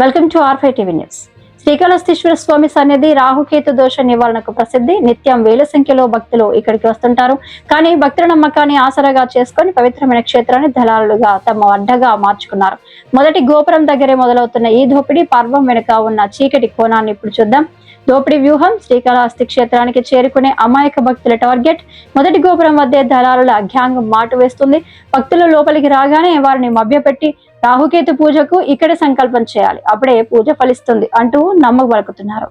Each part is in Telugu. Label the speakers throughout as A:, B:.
A: వెల్కమ్ టు ఆర్5 టీవీ న్యూస్. శ్రీకాళహస్తీశ్వర స్వామి సన్నిధి రాహుకేతు దోష నివారణకు ప్రసిద్ధి. నిత్యం వేల సంఖ్యలో భక్తులు ఇక్కడికి వస్తుంటారు. కానీ భక్తుల నమ్మకాన్ని ఆసరాగా చేసుకుని పవిత్రమైన క్షేత్రాన్ని దళాలుగా తమ అడ్డగా మార్చుకున్నారు. మొదటి గోపురం దగ్గరే మొదలవుతున్న ఈ దోపిడీ పర్వం వెనుక ఉన్న చీకటి కోణాన్ని ఇప్పుడు చూద్దాం. దోపిడీ వ్యూహం. శ్రీకాళహస్తి క్షేత్రానికి చేరుకునే అమాయక భక్తుల టార్గెట్. మొదటి గోపురం వద్దే దళారుల గ్యాంగ్ మాటు వేస్తుంది. భక్తులు లోపలికి రాగానే వారిని మభ్యపెట్టి రాహుకేతు పూజకు ఇక్కడే సంకల్పం చేయాలి, అప్పుడే పూజ ఫలిస్తుంది అంటూ నమ్మబలుకుతున్నారు.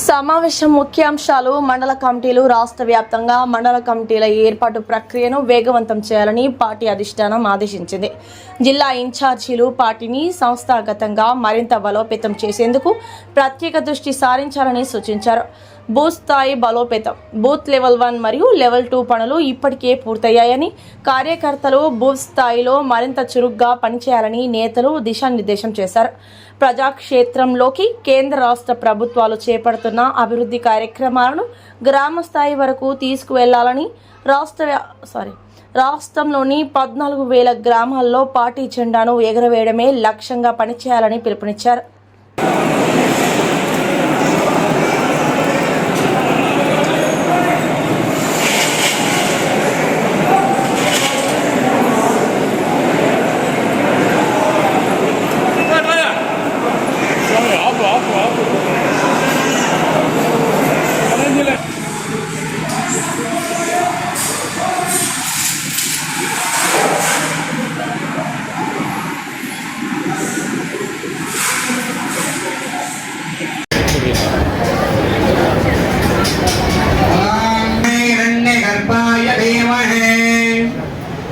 B: సమావేశం ముఖ్యాంశాలు. మండల కమిటీలు. రాష్ట్ర వ్యాప్తంగా మండల కమిటీల ఏర్పాటు ప్రక్రియను వేగవంతం చేయాలని పార్టీ అధిష్టానం ఆదేశించింది. జిల్లా ఇన్ఛార్జీలు పార్టీని సంస్థాగతంగా మరింత బలోపేతం చేసేందుకు ప్రత్యేక దృష్టి సారించాలని సూచించారు. బూత్ స్థాయి బలోపేతం. బూత్ లెవెల్ 1 మరియు లెవెల్ 2 పనులు ఇప్పటికే పూర్తయ్యాయని, కార్యకర్తలు బూత్ స్థాయిలో మరింత చురుగ్గా పనిచేయాలని నేతలు దిశానిర్దేశం చేశారు. ప్రజాక్షేత్రంలోకి కేంద్ర రాష్ట్ర ప్రభుత్వాలు చేపడుతున్న అభివృద్ధి కార్యక్రమాలను గ్రామ స్థాయి వరకు తీసుకువెళ్లాలని, రాష్ట్రంలోని 14,000 గ్రామాల్లో పార్టీ జెండాను ఎగురవేయడమే లక్ష్యంగా పనిచేయాలని పిలుపునిచ్చారు.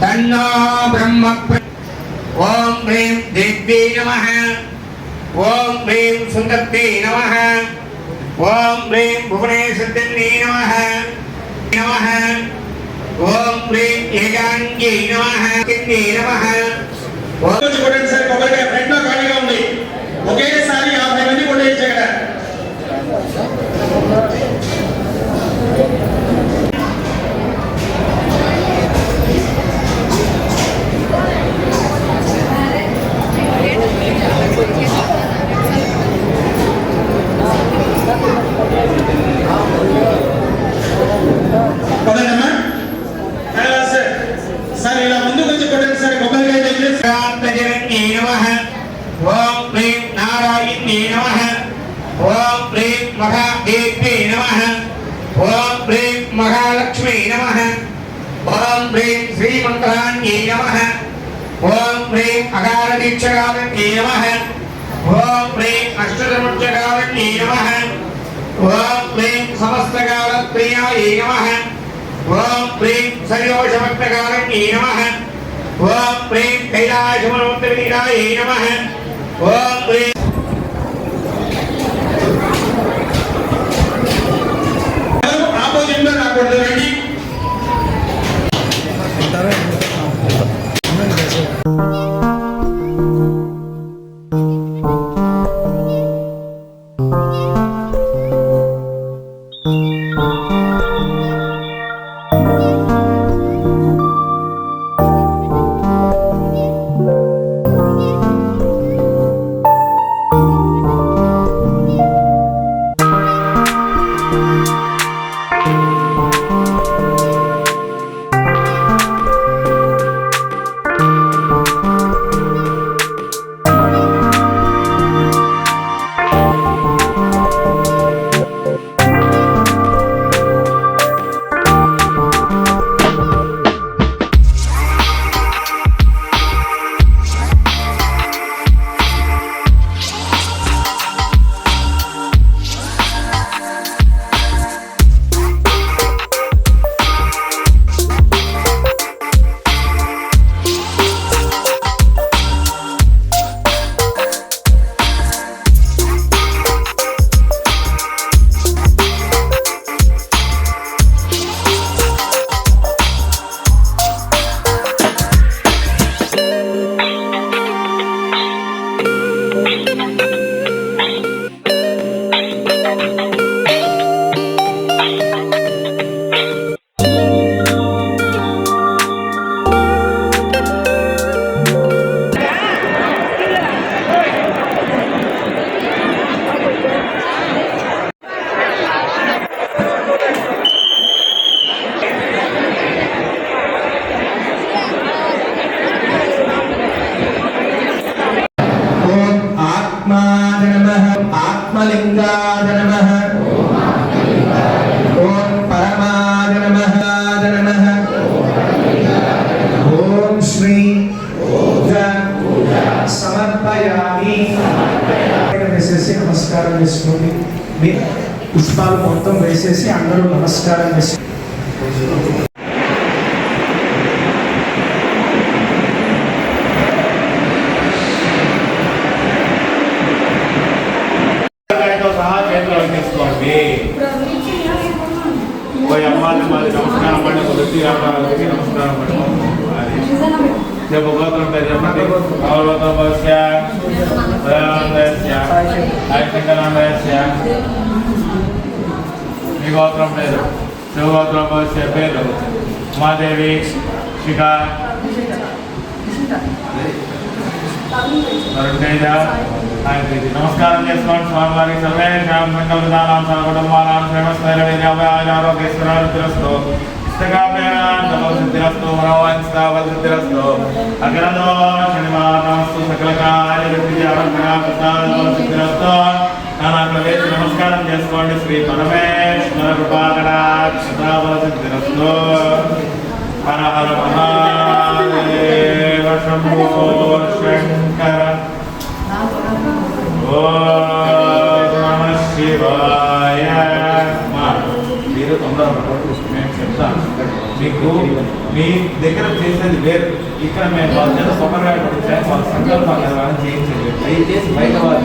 C: तन्नो ब्रह्म ओम ह्रीं देव्यै नमः ओम ह्रीं सुन्दर्यै नमः ओम ह्रीं भुवनेश्वर्यै नमः नमः ओम ह्रीं ఏకాంగ్యై నమః కిన్నే నమః రోజు కొట్టండి సార్. కొబ్బరికాయ ఫ్రంట్ లో ఖాళీగా ఉంది. ఒకేసారి 50 మంది కొట్టేయచ్చు ఇక్కడ. సార్ ఇలా ముందు కొంచెం కొట్టండి సార్. కొబ్బరికాయ ఓం హ్రీం నారాయణ్యై నమః ఓం హ్రీం మహాదేవ్యై నమః ఓం హ్రీం మహాలక్ష్మీ నమః ఓం హ్రీం శ్రీమంత్రాన్యై నమః ఓం హ్రీం అకార దీక్షకారణ్యై నమః ఓం హ్రీం అష్టధర్మక్షకారణ్యై నమః ఓం హ్రీం సమస్తకాల ప్రియాయై నమః ఓం హ్రీం సర్యోషభక్తకారణ్యై నమః ఓం హ్రీం కైలాసమనోత్తరీరాయై నమః ఓం హ్రీం ఆపోజిట్ లో రాకూడదు. రండి.
D: పుష్పాలు మొత్తం వేసేసి అందరూ నమస్కారం చేసి
C: సహా చేతిలో తీసుకోండి. పోయి అమ్మాది మాది నమస్కారం పడి వృత్తి వ్యాపారాలకి నమస్కారం పడి చెప్పు గోత్రం పేరు చెప్పండి. గౌరవతోస్య మీ గోత్రం పేరు శివగోత్రోపస్య పేరు ఉమాదేవి శిఖ తేజ. నమస్కారం చేసుకోండి స్వామివారికి. సర్వేషాం సంకల్పితానాం సర్వకుటుంబానాం శ్రేమస్థైర్యవిద్యాభయారోగ్యేశ్వరాభిరస్తు సిద్ధిరస్తు మనోవాంఛితావసిద్ధిరస్తు అగ్రదో శనివారమస్తు సకలకార్యసిద్ధిరస్తు. నానాకవేసి నమస్కారం చేసుకోండి. శ్రీ పరమేశ్వర కృపాకటాక్షతావసిద్ధిరస్తు. హర హర మహాదేవ శంభో శంకర. ఓం నమః శివాయ. మీరు మేము చెప్తాను మీకు. మీ దగ్గర చేసేది వేరు, ఇక్కడ మేము వాళ్ళ చేత కొబ్బరిగా పడితే వాళ్ళ సంకల్పాలు చేయించండి. దయచేసి బయట వాళ్ళ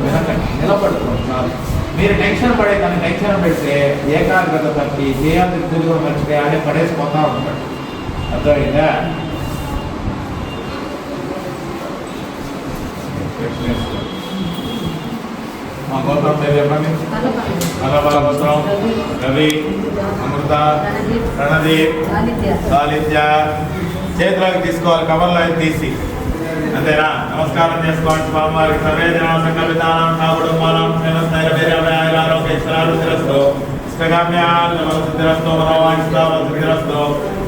C: వినకండి, నిలబడుకోండి చాలు. మీరు టెన్షన్ పడే కానీ టెన్షన్ పెడితే ఏకాగ్రత తప్పి చేయాల్సిన కూడా మర్చిపోయి ఆడే పడేసిపోతా ఉంటాడు. అర్థమైందా? మా గోత్రం పేరు చెప్పండి. నల్లబలగోత్రం రవి, అమృత, రణదీప్, సాలిత్య. చేతిలోకి తీసుకోవాలి, కవర్లో తీసి. అంతేనా? నమస్కారం చేసుకోండి స్వామివారికి. సర్వే జనం సంకల్పితానాం కుటుంబానాం శ్రేమస్థైర్యవిద్యాభయారోగ్యేశ్వరాభిరస్తు ఇష్టకామ్యాసిద్ధిరస్తు మనోవాంఛితావసిద్ధిరస్తు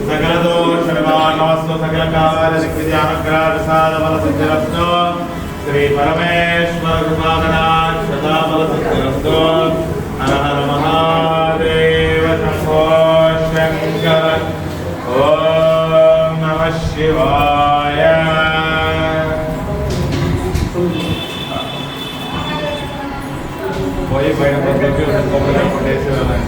C: సకలదోషనివారణమస్తు సకలకార్యసిద్ధిరస్తు. శ్రీ పరమేశ్వర కృపాకటాక్షతాబలసిద్ధిరస్తు. హర హర మహాదేవ శంభో శంకర. ఓం నమః శివాయ. పోయి బయట కొట్టేసేవాళ్ళని.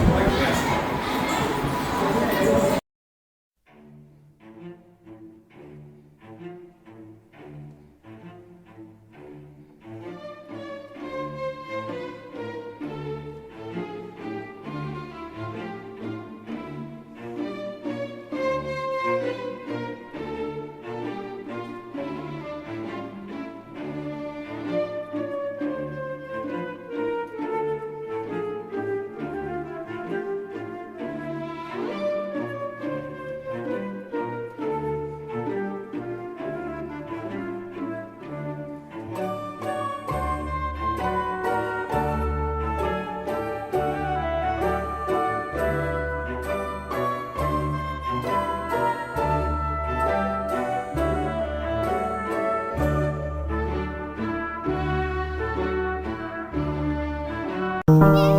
E: Thank you.